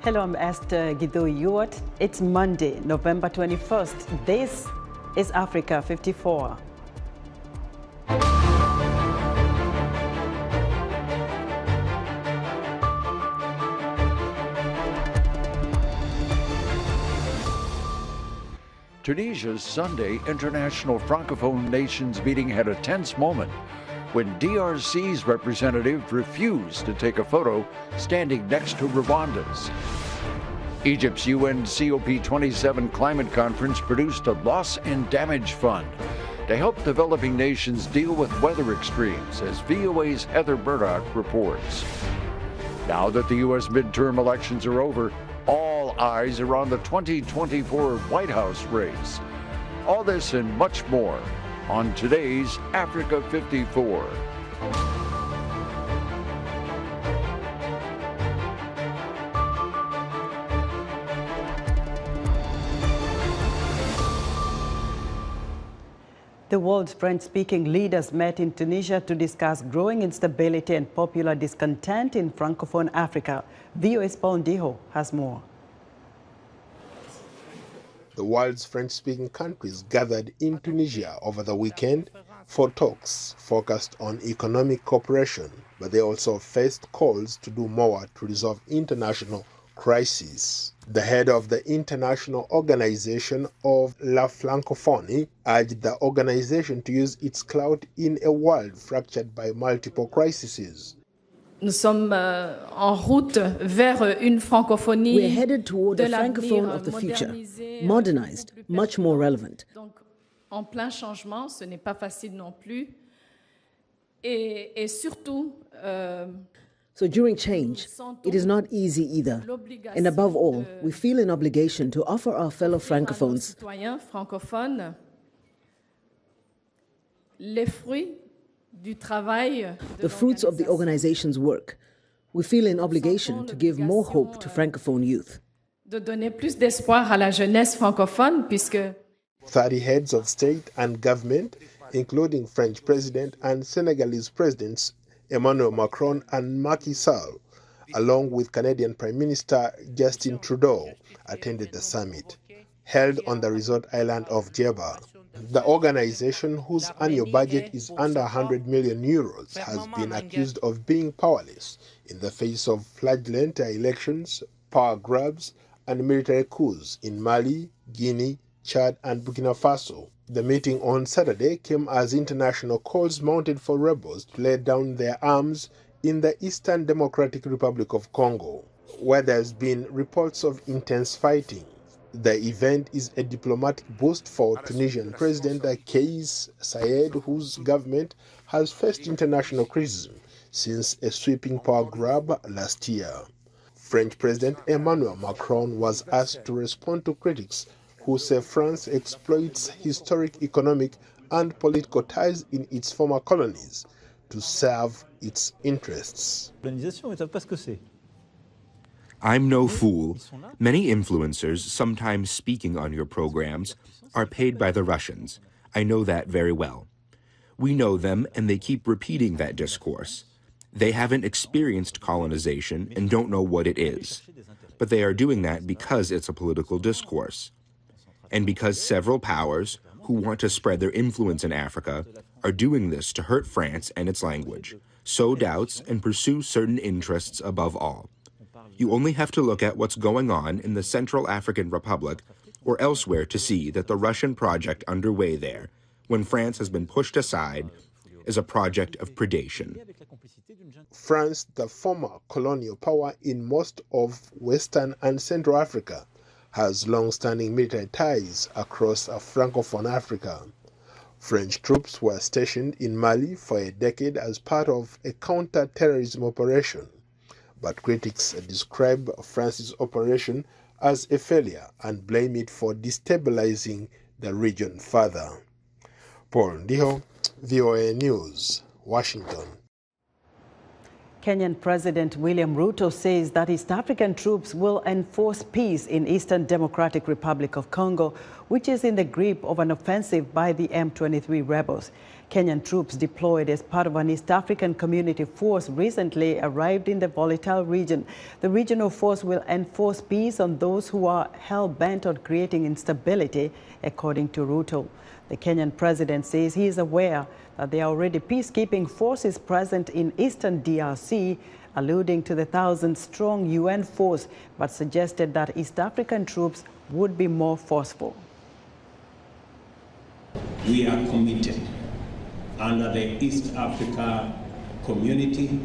Hello, I'm Esther Gidou-Ewart. It's Monday, November 21st. This is Africa 54. Tunisia's Sunday International Francophone Nations meeting had a tense moment when DRC's representative refused to take a photo standing next to Rwanda's. Egypt's UN COP27 Climate Conference produced a loss and damage fund to help developing nations deal with weather extremes, as VOA's Heather Murdoch reports. Now that the U.S. midterm elections are over, all eyes are on the 2024 White House race. All this and much more on today's Africa 54. The world's French-speaking leaders met in Tunisia to discuss growing instability and popular discontent in Francophone Africa. VOA's Paul Ndiho has more. The world's French-speaking countries gathered in Tunisia over the weekend for talks focused on economic cooperation, but they also faced calls to do more to resolve international crises. The head of the International Organization of La Francophonie urged the organization to use its clout in a world fractured by multiple crises. Nous sommes en route vers une francophonie. We're headed toward a francophone of the future, modernized, much more relevant. Donc, en plein changement, ce n'est pas facile non plus. Et surtout, so during change, it is not easy either. And above all, we feel an obligation to offer our fellow francophones les fruits du travail the fruits of the organization's work. We feel an obligation to give more hope to francophone youth. De donner plus d'espoir à la jeunesse francophone, puisque 30 heads of state and government, including French President and Senegalese Presidents Emmanuel Macron and Macky Sall, along with Canadian Prime Minister Justin Trudeau, attended the summit, held on the resort island of Djerba. The organization, whose annual budget is under 100 million euros, has been accused of being powerless in the face of fraudulent elections, power grabs, and military coups in Mali, Guinea, Chad, and Burkina Faso. The meeting on Saturday came as international calls mounted for rebels to lay down their arms in the Eastern Democratic Republic of Congo, where there's been reports of intense fighting. The event is a diplomatic boost for Tunisian President Kais Saied, whose government has faced international criticism since a sweeping power grab last year. French President Emmanuel Macron was asked to respond to critics who say France exploits historic economic and political ties in its former colonies to serve its interests. I'm no fool. Many influencers, sometimes speaking on your programs, are paid by the Russians. I know that very well. We know them, and they keep repeating that discourse. They haven't experienced colonization and don't know what it is. But they are doing that because it's a political discourse. And because several powers, who want to spread their influence in Africa, are doing this to hurt France and its language, sow doubts, and pursue certain interests above all. You only have to look at what's going on in the Central African Republic or elsewhere to see that the Russian project underway there, when France has been pushed aside, is a project of predation. France, the former colonial power in most of Western and Central Africa, has long-standing military ties across Francophone Africa. French troops were stationed in Mali for a decade as part of a counter-terrorism operation, but critics describe France's operation as a failure and blame it for destabilizing the region further. Paul Ndiho, VOA News, Washington. Kenyan President William Ruto says that East African troops will enforce peace in Eastern Democratic Republic of Congo, which is in the grip of an offensive by the M23 rebels. Kenyan troops deployed as part of an East African community force recently arrived in the volatile region. The regional force will enforce peace on those who are hell-bent on creating instability, according to Ruto. The Kenyan president says he is aware that there are already peacekeeping forces present in eastern DRC, alluding to the 1,000-strong UN force, but suggested that East African troops would be more forceful. We are committed under the East Africa community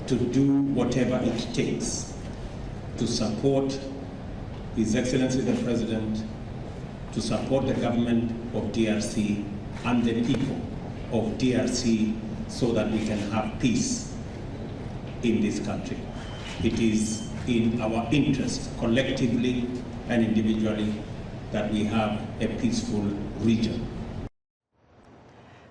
to do whatever it takes to support His Excellency the President, to support the government of DRC and the people of DRC so that we can have peace in this country. It is in our interest, collectively and individually, that we have a peaceful region.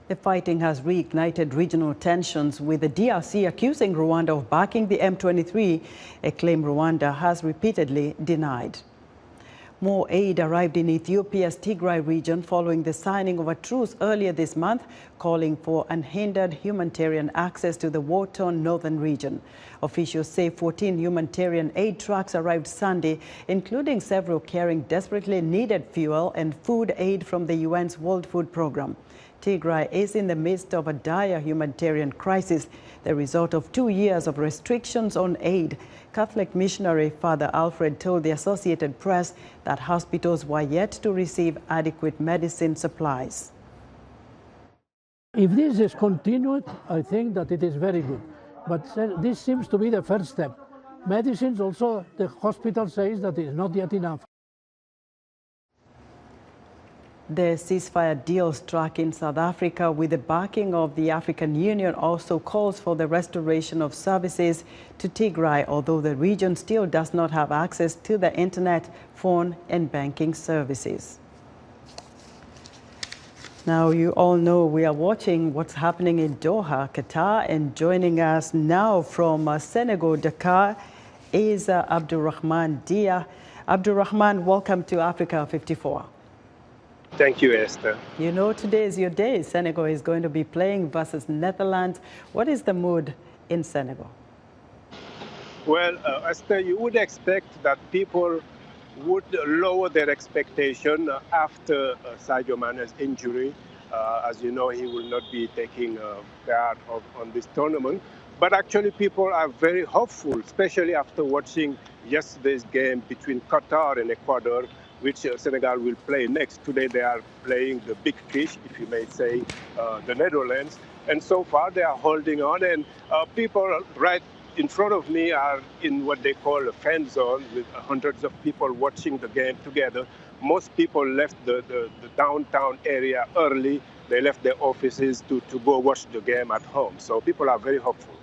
The fighting has reignited regional tensions, with the DRC accusing Rwanda of backing the M23, a claim Rwanda has repeatedly denied. More aid arrived in Ethiopia's Tigray region following the signing of a truce earlier this month, calling for unhindered humanitarian access to the war-torn northern region. Officials say 14 humanitarian aid trucks arrived Sunday, including several carrying desperately needed fuel and food aid from the UN's World Food Programme. Tigray is in the midst of a dire humanitarian crisis, the result of 2 years of restrictions on aid. Catholic missionary Father Alfred told the Associated Press that hospitals were yet to receive adequate medicine supplies. If this is continued, I think that it is very good. But this seems to be the first step. Medicines also, the hospital says that it is not yet enough. The ceasefire deal struck in South Africa with the backing of the African Union also calls for the restoration of services to Tigray, although the region still does not have access to the internet, phone and banking services. Now, you all know we are watching what's happening in Doha, Qatar, and joining us now from Senegal, Dakar, is Abdurrahman Dia. Abdurrahman, welcome to Africa 54. Thank you, Esther. You know, today is your day. Senegal is going to be playing versus Netherlands. What is the mood in Senegal? Well, Esther, you would expect that people would lower their expectation after Sadio Mane's injury. As you know, he will not be taking part on this tournament. But actually, people are very hopeful, especially after watching yesterday's game between Qatar and Ecuador, which Senegal will play next. Today they are playing the big fish, if you may say, the Netherlands. And so far they are holding on, and people right in front of me are in what they call a fan zone with hundreds of people watching the game together. Most people left the downtown area early. They left their offices to go watch the game at home. So people are very hopeful.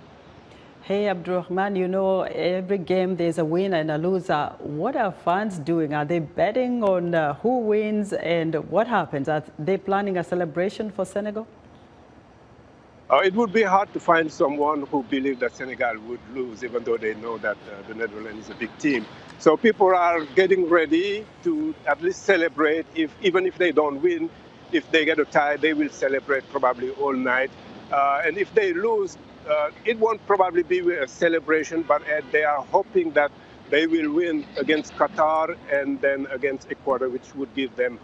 Hey, Abdurrahman, you know, every game there's a winner and a loser. What are fans doing? Are they betting on who wins and what happens? Are they planning a celebration for Senegal? It would be hard to find someone who believes that Senegal would lose, even though they know that the Netherlands is a big team. So people are getting ready to at least celebrate. Even if they don't win, if they get a tie, they will celebrate probably all night. And if they lose, it won't probably be a celebration, but they are hoping that they will win against Qatar and then against Ecuador, which would give them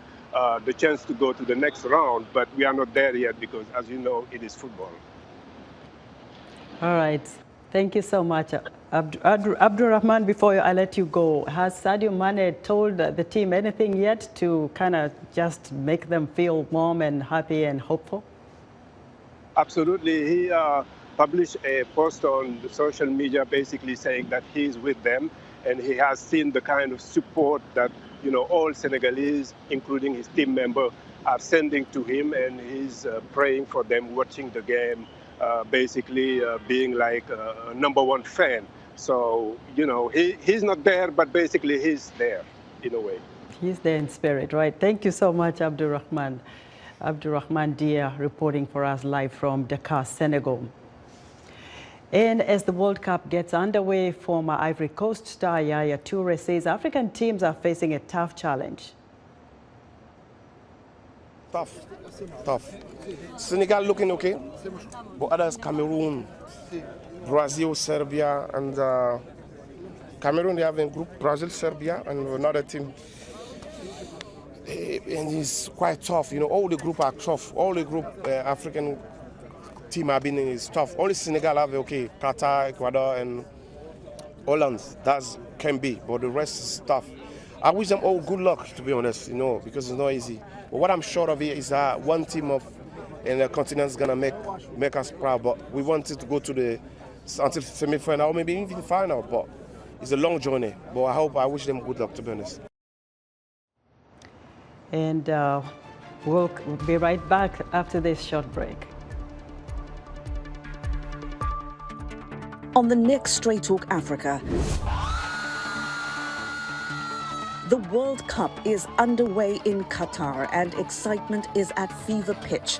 the chance to go to the next round. But we are not there yet because, as you know, it is football. All right. Thank you so much. Abdurrahman, before I let you go, has Sadio Mane told the team anything yet to kind of just make them feel warm and happy and hopeful? Absolutely. He published a post on the social media basically saying that he's with them and he has seen the kind of support that, you know, all Senegalese, including his team member, are sending to him, and he's praying for them, watching the game, basically being like a #1 fan. So, you know, he's not there, but basically he's there in a way. He's there in spirit, right? Thank you so much, Abdurrahman. Abdurrahman Dia reporting for us live from Dakar, Senegal. And as the World Cup gets underway, former Ivory Coast star Yaya Toure says African teams are facing a tough challenge. Tough. Senegal looking okay, but others, Cameroon, Brazil, Serbia, and Cameroon, they have a group, Brazil, Serbia, and another team. And it's quite tough, you know, all the group are tough. All the group African team have been in is tough. Only Senegal have, okay, Qatar, Ecuador, and Holland. That can be, but the rest is tough. I wish them all good luck, to be honest, you know, because it's not easy. But what I'm sure of it is that one team in the continent is going to make us proud. But we wanted to go to until semi-final or maybe even final. But it's a long journey. But I wish them good luck, to be honest. And we'll be right back after this short break. On the next Straight Talk Africa, the World Cup is underway in Qatar and excitement is at fever pitch.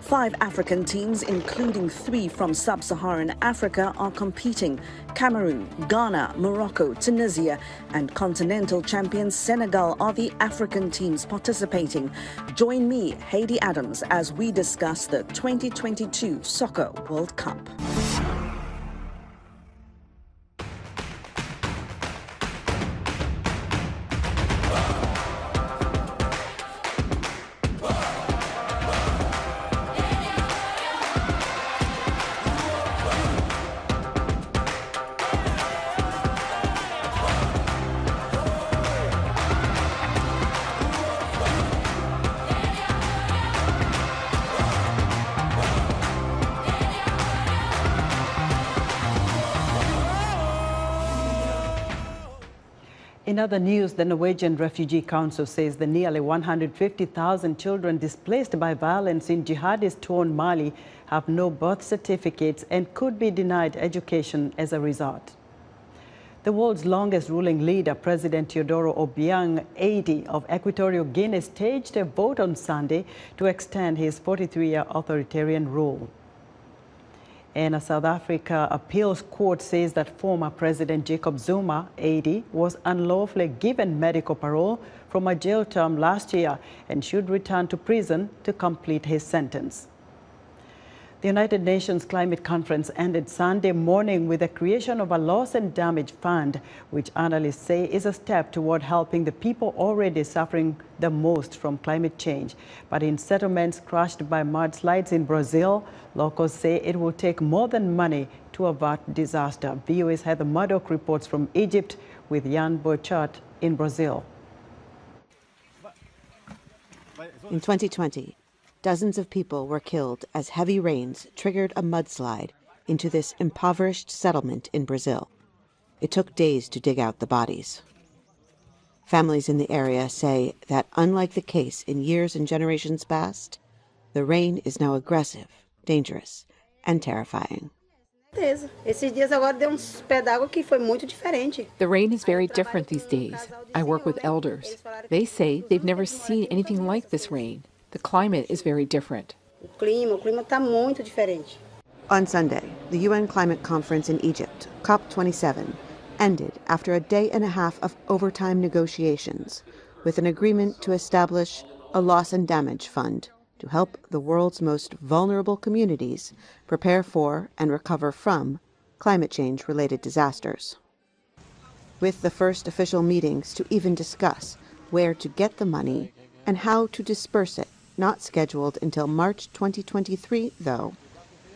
5 African teams, including 3 from sub-Saharan Africa, are competing. Cameroon, Ghana, Morocco, Tunisia, and continental champions Senegal are the African teams participating. Join me, Heidi Adams, as we discuss the 2022 Soccer World Cup. In other news, the Norwegian Refugee Council says the nearly 150,000 children displaced by violence in jihadist-torn Mali have no birth certificates and could be denied education as a result. The world's longest ruling leader, President Teodoro Obiang, 80 of Equatorial Guinea, staged a vote on Sunday to extend his 43-year authoritarian rule. And a South Africa appeals court says that former President Jacob Zuma, 80, was unlawfully given medical parole from a jail term last year and should return to prison to complete his sentence. The United Nations Climate Conference ended Sunday morning with the creation of a loss and damage fund, which analysts say is a step toward helping the people already suffering the most from climate change. But in settlements crushed by mudslides in Brazil, locals say it will take more than money to avert disaster. VOA's Heather Murdoch reports from Egypt with Jan Burchard in Brazil. In 2020, dozens of people were killed as heavy rains triggered a mudslide into this impoverished settlement in Brazil. It took days to dig out the bodies. Families in the area say that, unlike the case in years and generations past, the rain is now aggressive, dangerous, and terrifying. The rain is very different these days. I work with elders. They say they've never seen anything like this rain. The climate is very different. On Sunday, the UN Climate Conference in Egypt, COP27, ended after a day and a half of overtime negotiations with an agreement to establish a loss and damage fund to help the world's most vulnerable communities prepare for and recover from climate change-related disasters. With the first official meetings to even discuss where to get the money and how to disperse it not scheduled until March 2023, though,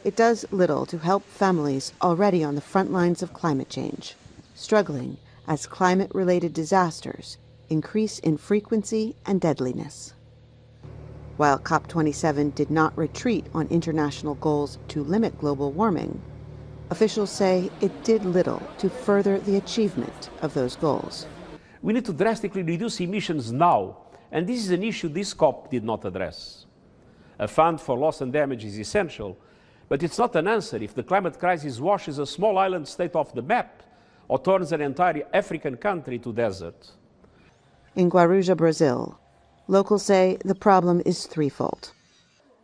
it does little to help families already on the front lines of climate change, struggling as climate-related disasters increase in frequency and deadliness. While COP27 did not retreat on international goals to limit global warming, officials say it did little to further the achievement of those goals. We need to drastically reduce emissions now. And this is an issue this COP did not address. A fund for loss and damage is essential, but it's not an answer if the climate crisis washes a small island state off the map or turns an entire African country to desert. In Guarujá, Brazil, locals say the problem is threefold.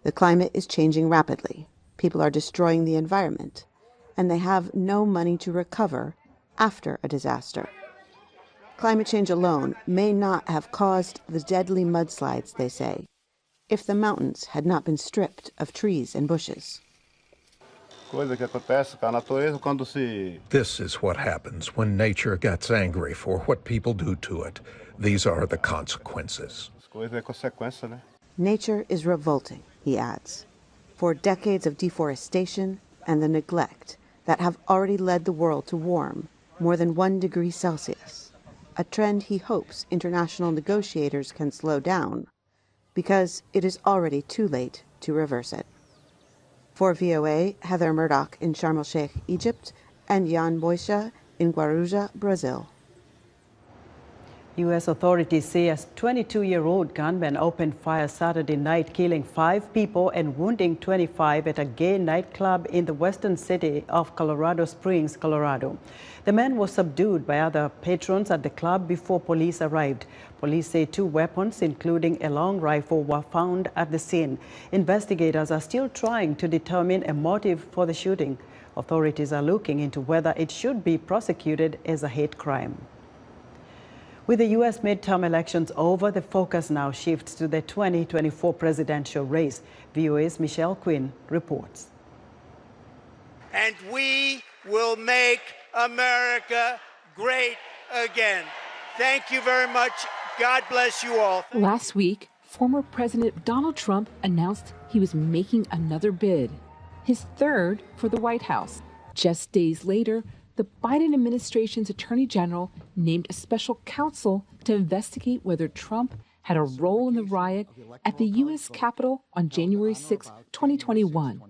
The climate is changing rapidly, people are destroying the environment, and they have no money to recover after a disaster. Climate change alone may not have caused the deadly mudslides, they say, if the mountains had not been stripped of trees and bushes. This is what happens when nature gets angry for what people do to it. These are the consequences. Nature is revolting, he adds, for decades of deforestation and the neglect that have already led the world to warm more than 1 degree Celsius, a trend he hopes international negotiators can slow down, because it is already too late to reverse it. For VOA, Heather Murdoch in Sharm el-Sheikh, Egypt, and Jan Boisha in Guarujá, Brazil. U.S. authorities say a 22-year-old gunman opened fire Saturday night, killing 5 people and wounding 25 at a gay nightclub in the western city of Colorado Springs, Colorado. The man was subdued by other patrons at the club before police arrived. Police say 2 weapons, including a long rifle, were found at the scene. Investigators are still trying to determine a motive for the shooting. Authorities are looking into whether it should be prosecuted as a hate crime. With the U.S. midterm elections over, the focus now shifts to the 2024 presidential race. VOA's Michelle Quinn reports. And we will make America great again. Thank you very much. God bless you all. Last week, former President Donald Trump announced he was making another bid, his 3rd for the White House. Just days later, the Biden administration's attorney general named a special counsel to investigate whether Trump had a role in the riot at the U.S. Capitol on January 6, 2021,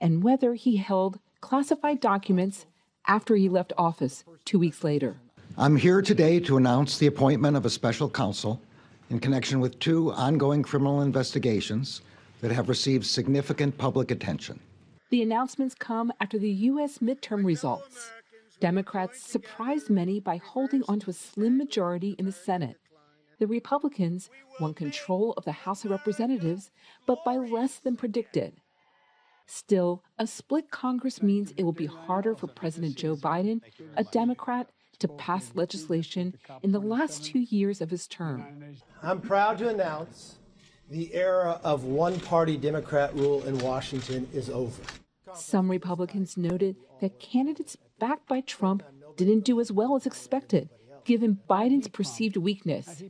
and whether he held classified documents after he left office 2 weeks later. I'm here today to announce the appointment of a special counsel in connection with 2 ongoing criminal investigations that have received significant public attention. The announcements come after the U.S. midterm results. Democrats surprised many by holding onto a slim majority in the Senate. The Republicans won control of the House of Representatives, but by less than predicted. Still, a split Congress means it will be harder for President Joe Biden, a Democrat, to pass legislation in the last 2 years of his term. I'm proud to announce the era of one-party Democrat rule in Washington is over. Some Republicans noted that candidates backed by Trump didn't do as well as expected, given Biden's perceived weakness.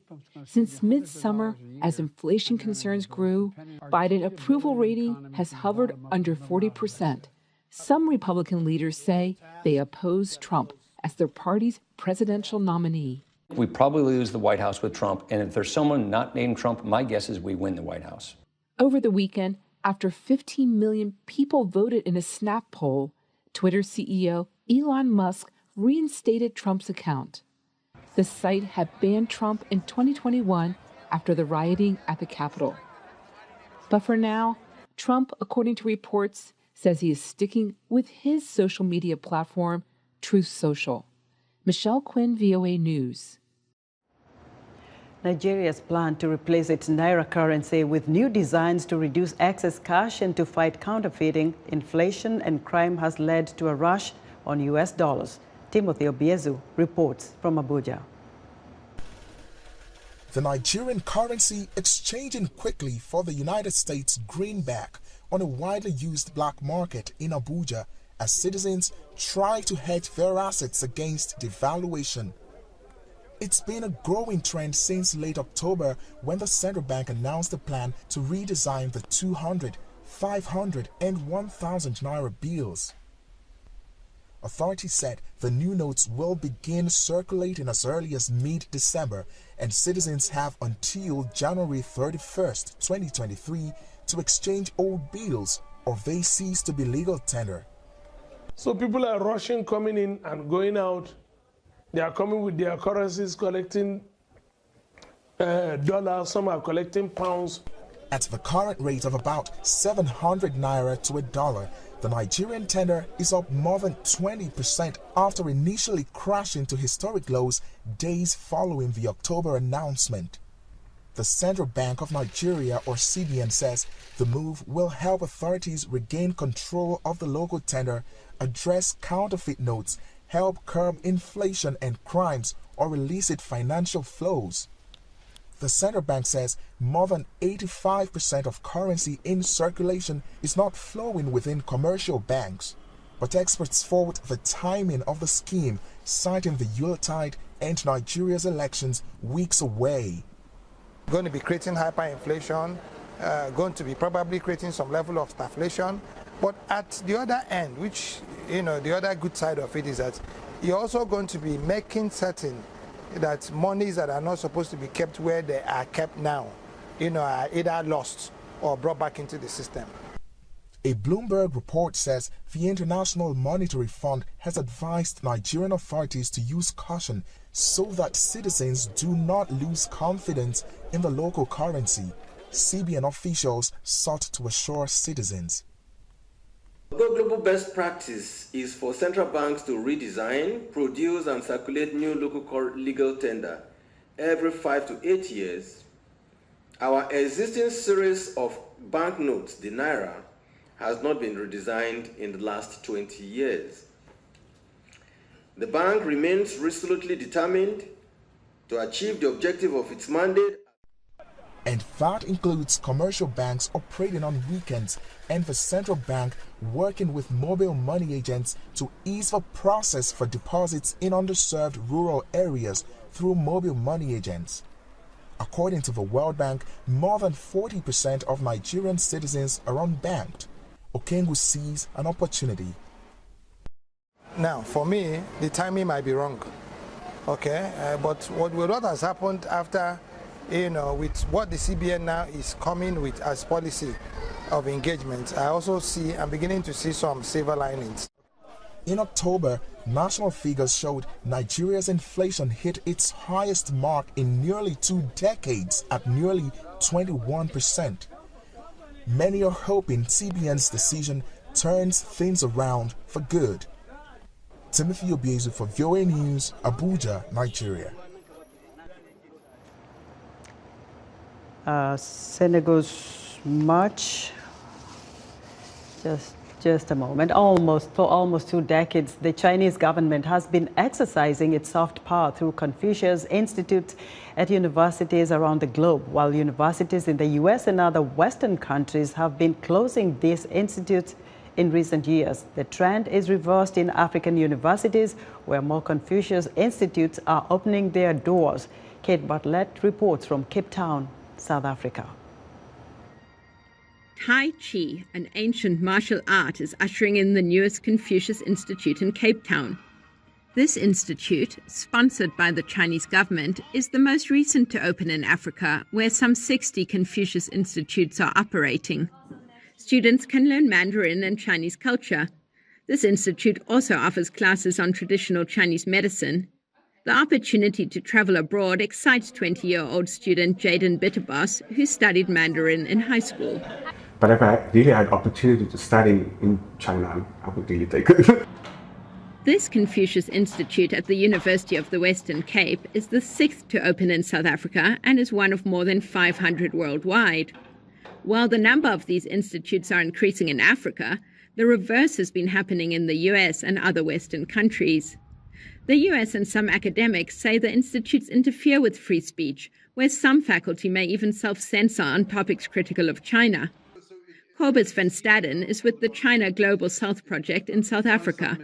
Since midsummer, as inflation concerns grew, Biden approval rating has hovered under 40%. Some Republican leaders say they oppose Trump as their party's presidential nominee. We probably lose the White House with Trump, and if there's someone not named Trump, my guess is we win the White House. Over the weekend, after 15 million people voted in a Snap poll, Twitter CEO Elon Musk reinstated Trump's account. The site had banned Trump in 2021 after the rioting at the Capitol. But for now, Trump, according to reports, says he is sticking with his social media platform, Truth Social. Michelle Quinn, VOA News. Nigeria's plan to replace its naira currency with new designs to reduce excess cash and to fight counterfeiting, inflation, and crime has led to a rush on U.S. dollars. Timothy Obiezu reports from Abuja. The Nigerian currency exchanging quickly for the United States greenback on a widely used black market in Abuja as citizens try to hedge their assets against devaluation. It's been a growing trend since late October when the central bank announced a plan to redesign the 200, 500, and 1,000 naira bills. Authorities said the new notes will begin circulating as early as mid-December, and citizens have until January 31st, 2023 to exchange old bills or they cease to be legal tender. So people are rushing, coming in and going out. They are coming with their currencies, collecting dollars, some are collecting pounds. At the current rate of about 700 naira to $1, the Nigerian tender is up more than 20% after initially crashing to historic lows days following the October announcement. The Central Bank of Nigeria, or CBN, says the move will help authorities regain control of the local tender, address counterfeit notes, help curb inflation and crimes, or illicit financial flows. The central bank says more than 85% of currency in circulation is not flowing within commercial banks. But experts fault the timing of the scheme, citing the Yuletide and Nigeria's elections weeks away. Going to be creating hyperinflation, going to be probably creating some level of stagflation. But at the other end, which, the other good side of it is that you're also going to be making certain that monies that are not supposed to be kept where they are kept now, are either lost or brought back into the system. A Bloomberg report says the International Monetary Fund has advised Nigerian authorities to use caution so that citizens do not lose confidence in the local currency. CBN officials sought to assure citizens. Although global best practice is for central banks to redesign, produce and circulate new local legal tender every 5 to 8 years, our existing series of banknotes, the Naira, has not been redesigned in the last 20 years. The bank remains resolutely determined to achieve the objective of its mandate. And that includes commercial banks operating on weekends and the central bank working with mobile money agents to ease the process for deposits in underserved rural areas through mobile money agents. According to the World Bank, more than 40% of Nigerian citizens are unbanked. Okengu sees an opportunity. Now, for me, the timing might be wrong, okay? But what has happened after, with what the CBN now is coming with as policy of engagement, I'm beginning to see some silver linings. In October, national figures showed Nigeria's inflation hit its highest mark in nearly 2 decades at nearly 21%. Many are hoping CBN's decision turns things around for good. Timothy Obiezu for VOA News, Abuja, Nigeria. Senegal's march. Just a moment. For almost 2 decades, the Chinese government has been exercising its soft power through Confucius Institutes at universities around the globe, while universities in the US and other Western countries have been closing these institutes in recent years. The trend is reversed in African universities, where more Confucius Institutes are opening their doors. Kate Bartlett reports from Cape Town, South Africa. Tai Chi, an ancient martial art, is ushering in the newest Confucius Institute in Cape Town. This institute, sponsored by the Chinese government, is the most recent to open in Africa, where some 60 Confucius Institutes are operating. Students can learn Mandarin and Chinese culture. This institute also offers classes on traditional Chinese medicine. The opportunity to travel abroad excites 20-year-old student Jaden Bitterbos, who studied Mandarin in high school. But if I really had opportunity to study in China, I would really take it. This Confucius Institute at the University of the Western Cape is the 6th to open in South Africa and is one of more than 500 worldwide. While the number of these institutes are increasing in Africa, the reverse has been happening in the US and other Western countries. The US and some academics say the institutes interfere with free speech, where some faculty may even self-censor on topics critical of China. Cobus van Staden is with the China Global South Project in South Africa.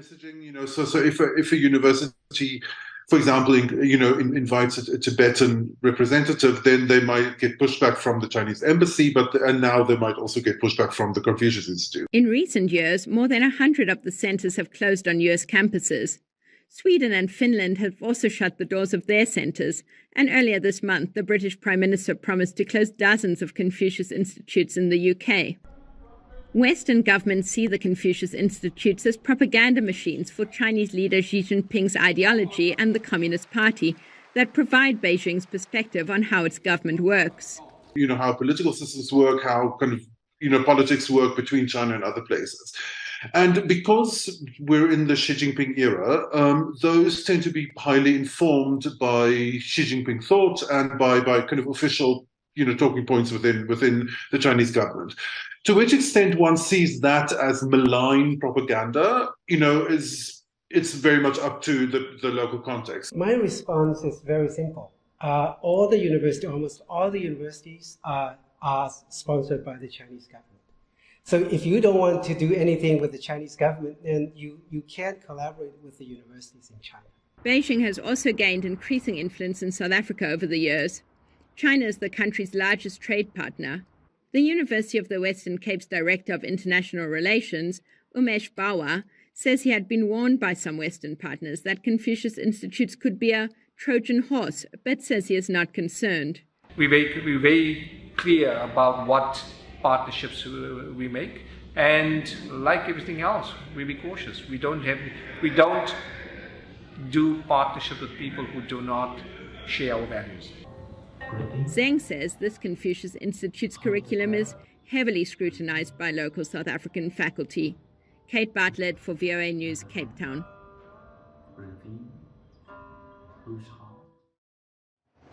So if a university, for example, invites a Tibetan representative, then they might get pushback from the Chinese embassy, and now they might also get pushback from the Confucius Institute. In recent years, more than 100 of the centers have closed on US campuses. Sweden and Finland have also shut the doors of their centers, and earlier this month, the British Prime Minister promised to close dozens of Confucius Institutes in the UK. Western governments see the Confucius Institutes as propaganda machines for Chinese leader Xi Jinping's ideology and the Communist Party that provide Beijing's perspective on how its government works. How political systems work, how politics work between China and other places. And because we're in the Xi Jinping era, those tend to be highly informed by Xi Jinping thought and by official talking points within the Chinese government. To which extent one sees that as malign propaganda, it's very much up to the local context. My response is very simple. all the universities, almost all the universities are sponsored by the Chinese government. So if you don't want to do anything with the Chinese government, then you can't collaborate with the universities in China. Beijing has also gained increasing influence in South Africa over the years. China is the country's largest trade partner. The University of the Western Cape's Director of International Relations, Umesh Bawa, says he had been warned by some Western partners that Confucius Institutes could be a Trojan horse, but says he is not concerned. We're very clear about what partnerships we make, and like everything else, we be cautious. We don't do partnership with people who do not share our values. Zeng says this Confucius Institute's curriculum is heavily scrutinized by local South African faculty. Kate Bartlett for VOA News, Cape Town.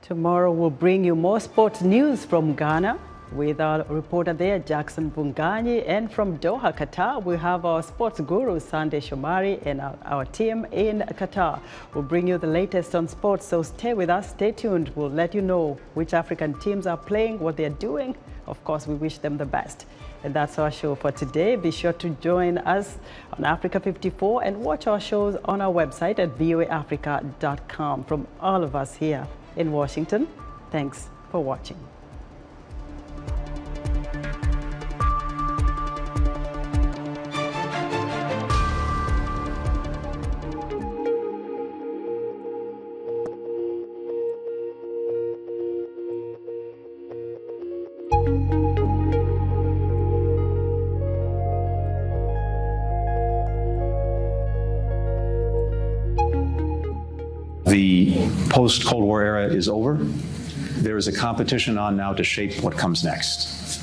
Tomorrow we'll bring you more sports news from Ghana with our reporter there, Jackson Bunganyi, and from Doha, Qatar, we have our sports guru, Sunday Shomari, and our team in Qatar. We'll bring you the latest on sports, so stay with us, stay tuned. We'll let you know which African teams are playing, what they're doing. Of course, we wish them the best. And that's our show for today. Be sure to join us on Africa 54 and watch our shows on our website at voaafrica.com. From all of us here in Washington, thanks for watching. The post-Cold War era is over. There is a competition on now to shape what comes next.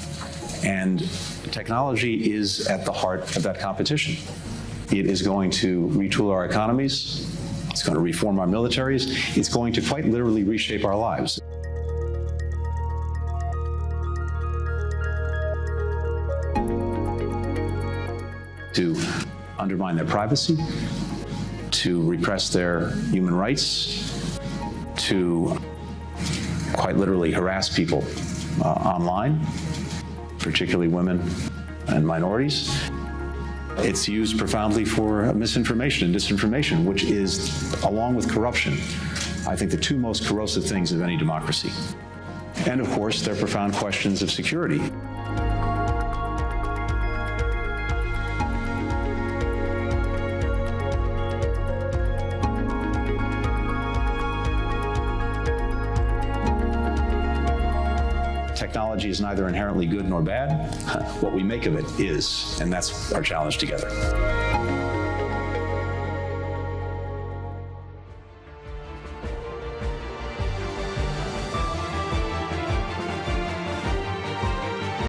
And technology is at the heart of that competition. It is going to retool our economies. It's going to reform our militaries. It's going to quite literally reshape our lives. To undermine their privacy, to repress their human rights, to quite literally harass people online, particularly women and minorities. It's used profoundly for misinformation and disinformation, which is, along with corruption, I think the two most corrosive things of any democracy. And of course, there are profound questions of security. Technology is neither inherently good nor bad. What we make of it is, and that's our challenge together.